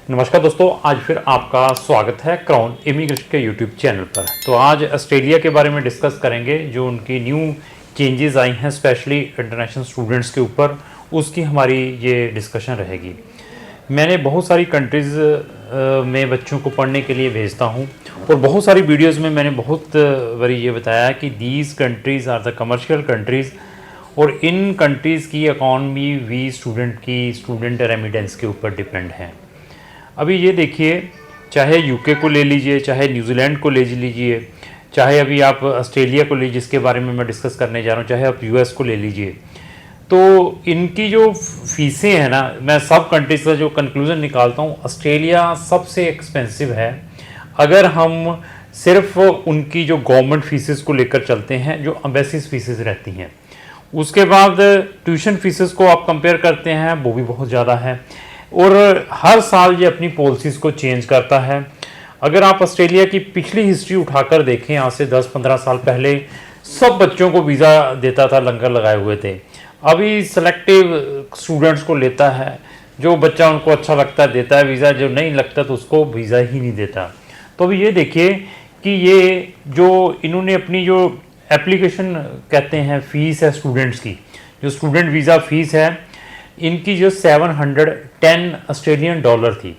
नमस्कार दोस्तों, आज फिर आपका स्वागत है क्राउन इमिग्रेशन के यूट्यूब चैनल पर। तो आज ऑस्ट्रेलिया के बारे में डिस्कस करेंगे, जो उनकी न्यू चेंजेस आई हैं स्पेशली इंटरनेशनल स्टूडेंट्स के ऊपर, उसकी हमारी ये डिस्कशन रहेगी। मैंने बहुत सारी कंट्रीज़ में बच्चों को पढ़ने के लिए भेजता हूँ और बहुत सारी वीडियोज़ में मैंने बहुत बारी ये बताया कि these countries are the commercial countries और इन कंट्रीज़ की इकॉनमी भी स्टूडेंट रेमिडेंस के ऊपर डिपेंड है। अभी ये देखिए, चाहे यूके को ले लीजिए, चाहे न्यूजीलैंड को ले लीजिए, चाहे अभी आप ऑस्ट्रेलिया को ले, जिसके बारे में मैं डिस्कस करने जा रहा हूँ, चाहे आप यूएस को ले लीजिए, तो इनकी जो फीसें हैं ना, मैं सब कंट्रीज का जो कंक्लूजन निकालता हूँ, ऑस्ट्रेलिया सबसे एक्सपेंसिव है अगर हम सिर्फ उनकी जो गवर्नमेंट फीसेस को लेकर चलते हैं, जो एम्बेसीज फीसेस रहती हैं। उसके बाद ट्यूशन फीसेस को आप कंपेयर करते हैं, वो भी बहुत ज़्यादा है और हर साल ये अपनी पॉलिसीज़ को चेंज करता है। अगर आप ऑस्ट्रेलिया की पिछली हिस्ट्री उठाकर देखें, आज से 10-15 साल पहले सब बच्चों को वीज़ा देता था, लंगर लगाए हुए थे। अभी सेलेक्टिव स्टूडेंट्स को लेता है, जो बच्चा उनको अच्छा लगता है देता है वीज़ा, जो नहीं लगता तो उसको वीज़ा ही नहीं देता। तो अभी ये देखिए कि ये जो इन्होंने अपनी जो एप्लीकेशन कहते हैं फ़ीस है स्टूडेंट्स की, जो स्टूडेंट वीज़ा फ़ीस है, इनकी जो 710 ऑस्ट्रेलियन डॉलर थी,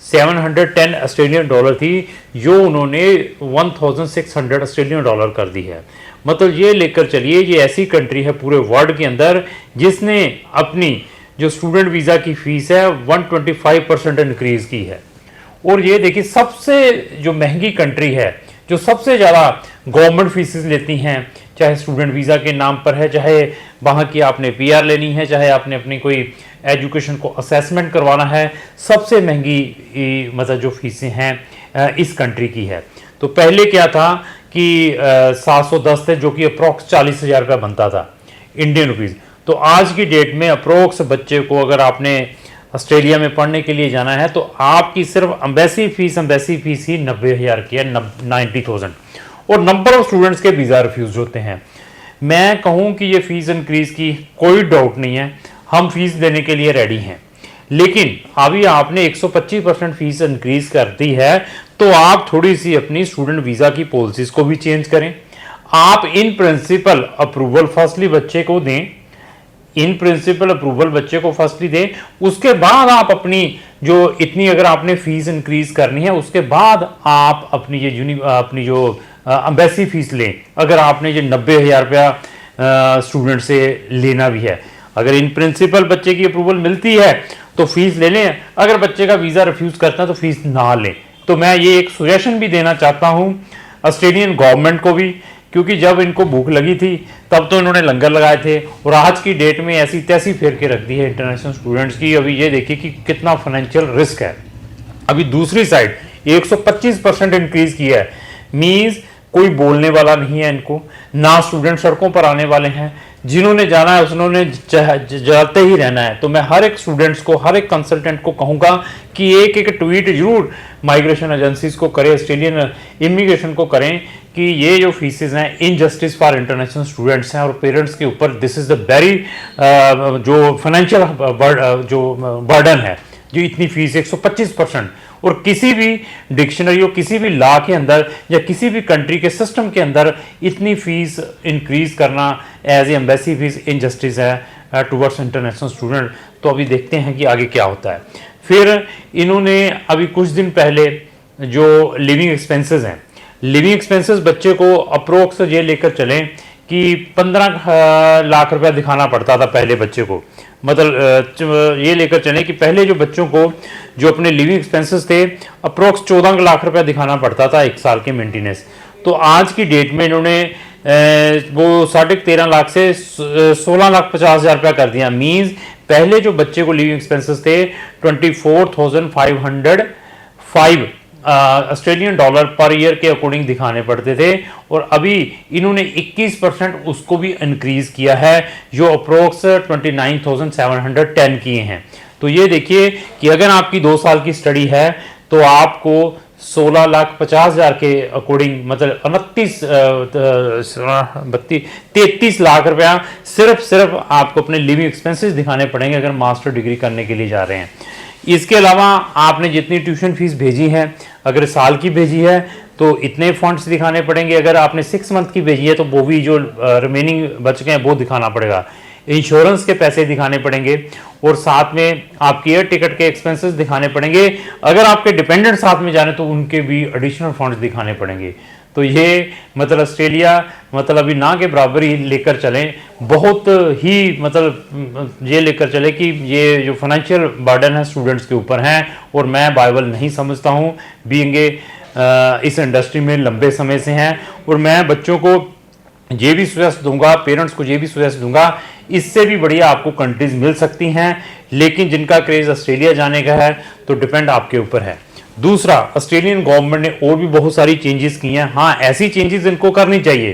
710 ऑस्ट्रेलियन डॉलर थी, जो उन्होंने 1600 ऑस्ट्रेलियन डॉलर कर दी है। मतलब ये लेकर चलिए, ये ऐसी कंट्री है पूरे वर्ल्ड के अंदर जिसने अपनी जो स्टूडेंट वीज़ा की फ़ीस है 125% इंक्रीज़ की है। और ये देखिए, सबसे जो महंगी कंट्री है, जो सबसे ज़्यादा गवर्नमेंट फीसेस लेती हैं, चाहे स्टूडेंट वीज़ा के नाम पर है, चाहे वहाँ की आपने पीआर लेनी है, चाहे आपने अपनी कोई एजुकेशन को असेसमेंट करवाना है, सबसे महंगी मतलब जो फीसें हैं इस कंट्री की है। तो पहले क्या था कि 710 थे, जो कि अप्रॉक्स 40,000 रुपया बनता था इंडियन रुपीज़। तो आज की डेट में अप्रोक्स बच्चे को अगर आपने ऑस्ट्रेलिया में पढ़ने के लिए जाना है, तो आपकी सिर्फ एम्बेसी फीस ही 90,000 की है, 90,000। और नंबर ऑफ स्टूडेंट्स के वीज़ा रिफ्यूज होते हैं। मैं कहूँ कि ये फ़ीस इंक्रीज़ की कोई डाउट नहीं है, हम फीस देने के लिए रेडी हैं, लेकिन अभी आपने 125% फीस इंक्रीज़ कर दी है, तो आप थोड़ी सी अपनी स्टूडेंट वीज़ा की पॉलिसीज़ को भी चेंज करें। आप इन प्रिंसिपल अप्रूवल फर्स्टली बच्चे को दें, दें, उसके बाद आप अपनी जो इतनी अगर आपने फीस इंक्रीज करनी है, उसके बाद आप अपनी ये अपनी जो एम्बेसी फीस लें, अगर आपने ये 90,000 रुपया स्टूडेंट से लेना भी है। अगर इन प्रिंसिपल बच्चे की अप्रूवल मिलती है तो फीस ले लें, अगर बच्चे का वीज़ा रिफ्यूज़ करता है तो फीस ना लें। तो मैं ये एक सजेशन भी देना चाहता हूँ ऑस्ट्रेलियन गवर्नमेंट को भी, क्योंकि जब इनको भूख लगी थी तब तो इन्होंने लंगर लगाए थे, और आज की डेट में ऐसी तैसी फेर के रख दी है इंटरनेशनल स्टूडेंट्स की। अभी ये देखिए कि कितना फाइनेंशियल रिस्क है। अभी दूसरी साइड 125% इंक्रीज किया है, मीन्स कोई बोलने वाला नहीं है इनको, ना स्टूडेंट सड़कों पर आने वाले हैं, जिन्होंने जाना है उन्होंने जाते ही रहना है। तो मैं हर एक स्टूडेंट्स को, हर एक कंसल्टेंट को कहूँगा कि एक एक ट्वीट जरूर माइग्रेशन एजेंसीज को करें, ऑस्ट्रेलियन इमिग्रेशन को करें कि ये जो फीसेस हैं इनजस्टिस फॉर इंटरनेशनल स्टूडेंट्स हैं और पेरेंट्स के ऊपर दिस इज़ द वेरी जो फाइनेंशियल जो बर्डन है, जो इतनी फीस 125%। और किसी भी डिक्शनरी और किसी भी लॉ के अंदर या किसी भी कंट्री के सिस्टम के अंदर इतनी फीस इंक्रीज करना as a embassy fees injustice है टुवर्ड्स इंटरनेशनल स्टूडेंट। तो अभी देखते हैं कि आगे क्या होता है। फिर इन्होंने अभी कुछ दिन पहले जो लिविंग एक्सपेंसेस हैं, लिविंग एक्सपेंसेस बच्चे को अप्रोक्स ये लेकर चलें कि 15 लाख रुपया दिखाना पड़ता था पहले बच्चे को। मतलब ये लेकर चलें कि पहले जो बच्चों को जो अपने लिविंग एक्सपेंसेस थे अप्रोक्स 14 लाख रुपया दिखाना पड़ता था एक साल के मेंटेनेंस। तो आज की डेट में इन्होंने वो 13.5 लाख से 16,50,000 रुपया कर दिया। मीन्स पहले जो बच्चे को लिविंग एक्सपेंसेस थे 24,505 ऑस्ट्रेलियन डॉलर पर ईयर के अकॉर्डिंग दिखाने पड़ते थे, और अभी इन्होंने 21% उसको भी इंक्रीज किया है, जो अप्रोक्स 29,710 किए हैं। तो ये देखिए कि अगर आपकी 2 साल की स्टडी है तो आपको 16,50,000 के अकॉर्डिंग, मतलब 33 लाख रुपया सिर्फ आपको अपने लिविंग एक्सपेंसेस दिखाने पड़ेंगे अगर मास्टर डिग्री करने के लिए जा रहे हैं। इसके अलावा आपने जितनी ट्यूशन फीस भेजी है, अगर साल की भेजी है तो इतने फंड्स दिखाने पड़ेंगे, अगर आपने 6 मंथ की भेजी है तो वो भी जो रिमेनिंग बच गए हैं वो दिखाना पड़ेगा। इंश्योरेंस के पैसे दिखाने पड़ेंगे और साथ में आपके एयर टिकट के एक्सपेंसेस दिखाने पड़ेंगे। अगर आपके डिपेंडेंट साथ में जाने तो उनके भी एडिशनल फंड्स दिखाने पड़ेंगे। तो ये मतलब ऑस्ट्रेलिया मतलब अभी ना के बराबर ही लेकर चलें, बहुत ही मतलब ये लेकर चले कि ये जो फाइनेंशियल बर्डन है स्टूडेंट्स के ऊपर हैं, और मैं बाइबल नहीं समझता हूँ, बीइंग इस इंडस्ट्री में लंबे समय से हैं। और मैं बच्चों को ये भी सजेस्ट दूंगा, पेरेंट्स को ये भी सजेस्ट दूंगा, इससे भी बढ़िया आपको कंट्रीज मिल सकती हैं, लेकिन जिनका क्रेज ऑस्ट्रेलिया जाने का है तो डिपेंड आपके ऊपर है। दूसरा, ऑस्ट्रेलियन गवर्नमेंट ने और भी बहुत सारी चेंजेस की हैं। हाँ, ऐसी चेंजेस इनको करनी चाहिए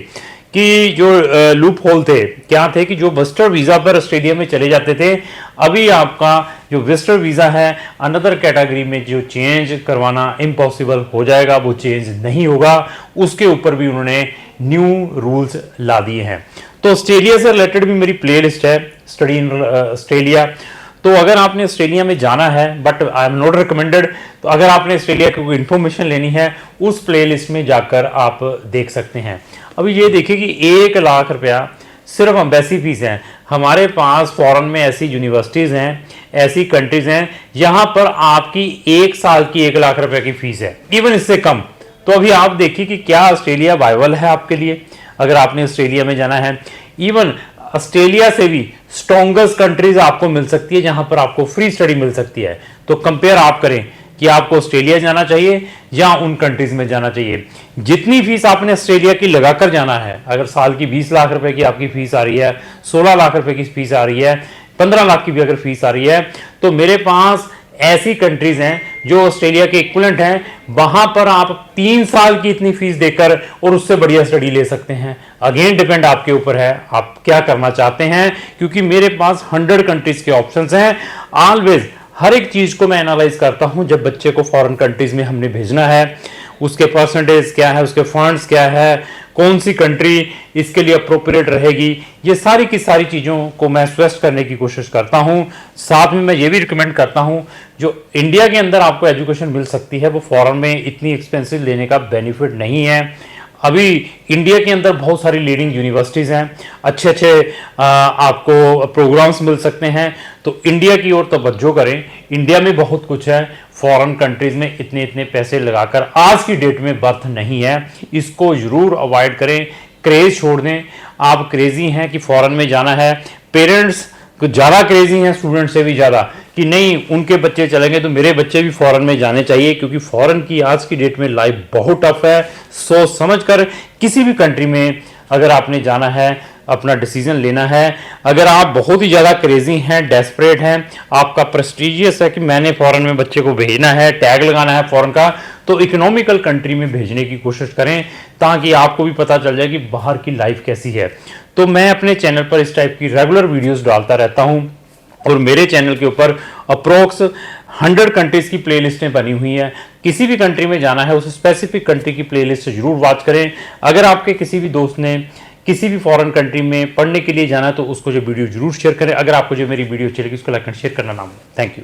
कि जो लूप होल थे, क्या थे कि जो विजिटर वीज़ा पर ऑस्ट्रेलिया में चले जाते थे, अभी आपका जो विजिटर वीज़ा है अनदर कैटेगरी में जो चेंज करवाना इम्पॉसिबल हो जाएगा, वो चेंज नहीं होगा। उसके ऊपर भी उन्होंने न्यू रूल्स ला दिए हैं। तो ऑस्ट्रेलिया से रिलेटेड भी मेरी प्लेलिस्ट है, स्टडी इन ऑस्ट्रेलिया। तो अगर आपने ऑस्ट्रेलिया में जाना है, but I am not recommended, तो अगर आपने ऑस्ट्रेलिया की कोई इन्फॉर्मेशन लेनी है उस प्लेलिस्ट में जाकर आप देख सकते हैं। अभी ये देखिए कि 1 लाख रुपया सिर्फ एम्बेसी फीस है। हमारे पास फॉरेन में ऐसी यूनिवर्सिटीज़ हैं, ऐसी कंट्रीज़ हैं जहां पर आपकी 1 साल की 1 लाख रुपए की फीस है, इवन इससे कम। तो अभी आप देखिए कि क्या ऑस्ट्रेलिया वायबल है आपके लिए अगर आपने ऑस्ट्रेलिया में जाना है। इवन ऑस्ट्रेलिया से भी स्ट्रॉन्गेस्ट कंट्रीज आपको मिल सकती है जहां पर आपको फ्री स्टडी मिल सकती है। तो कंपेयर आप करें कि आपको ऑस्ट्रेलिया जाना चाहिए या उन कंट्रीज में जाना चाहिए। जितनी फीस आपने ऑस्ट्रेलिया की लगाकर जाना है, अगर साल की 20 लाख रुपए की आपकी फीस आ रही है, 16 लाख रुपए की फीस आ रही है, 15 लाख की भी अगर फीस आ रही है, तो मेरे पास ऐसी कंट्रीज हैं जो ऑस्ट्रेलिया के इक्विवेलेंट हैं, वहां पर आप 3 साल की इतनी फीस देकर और उससे बढ़िया स्टडी ले सकते हैं। अगेन डिपेंड आपके ऊपर है आप क्या करना चाहते हैं, क्योंकि मेरे पास 100 कंट्रीज के ऑप्शंस हैं। ऑलवेज हर एक चीज को मैं एनालाइज करता हूं जब बच्चे को फॉरेन कंट्रीज में हमने भेजना है, उसके परसेंटेज क्या है, उसके फंड्स क्या है, कौन सी कंट्री इसके लिए अप्रोप्रिएट रहेगी, ये सारी की सारी चीज़ों को मैं सजेस्ट करने की कोशिश करता हूं। साथ में मैं ये भी रिकमेंड करता हूं जो इंडिया के अंदर आपको एजुकेशन मिल सकती है वो फॉरेन में इतनी एक्सपेंसिव लेने का बेनिफिट नहीं है। अभी इंडिया के अंदर बहुत सारी लीडिंग यूनिवर्सिटीज़ हैं, अच्छे अच्छे आपको प्रोग्राम्स मिल सकते हैं। तो इंडिया की ओर तवज्जो करें, इंडिया में बहुत कुछ है, फॉरेन कंट्रीज में इतने इतने पैसे लगाकर आज की डेट में बर्थ नहीं है, इसको जरूर अवॉइड करें। क्रेज छोड़ दें, आप क्रेजी हैं कि फॉरेन में जाना है, पेरेंट्स कुछ ज़्यादा क्रेजी हैं स्टूडेंट से भी ज़्यादा कि नहीं उनके बच्चे चलेंगे तो मेरे बच्चे भी फॉरेन में जाने चाहिए, क्योंकि फॉरेन की आज की डेट में लाइफ बहुत टफ है। सोच समझ कर किसी भी कंट्री में अगर आपने जाना है अपना डिसीजन लेना है। अगर आप बहुत ही ज़्यादा क्रेजी हैं, डेस्परेट हैं, आपका प्रेस्टीजियस है कि मैंने फॉरेन में बच्चे को भेजना है, टैग लगाना है फॉरेन का, तो इकोनॉमिकल कंट्री में भेजने की कोशिश करें ताकि आपको भी पता चल जाए कि बाहर की लाइफ कैसी है। तो मैं अपने चैनल पर इस टाइप की रेगुलर वीडियोस डालता रहता हूं और मेरे चैनल के ऊपर अप्रोक्स 100 कंट्रीज की प्लेलिस्टें बनी हुई हैं। किसी भी कंट्री में जाना है उस स्पेसिफिक कंट्री की प्लेलिस्ट जरूर वॉच करें। अगर आपके किसी भी दोस्त ने किसी भी फॉरेन कंट्री में पढ़ने के लिए जाना है तो उसको जो वीडियो जरूर शेयर करें। अगर आपको जो मेरी वीडियो अच्छी लगी उसको लाइक एंड शेयर करना ना भूलें। Thank you.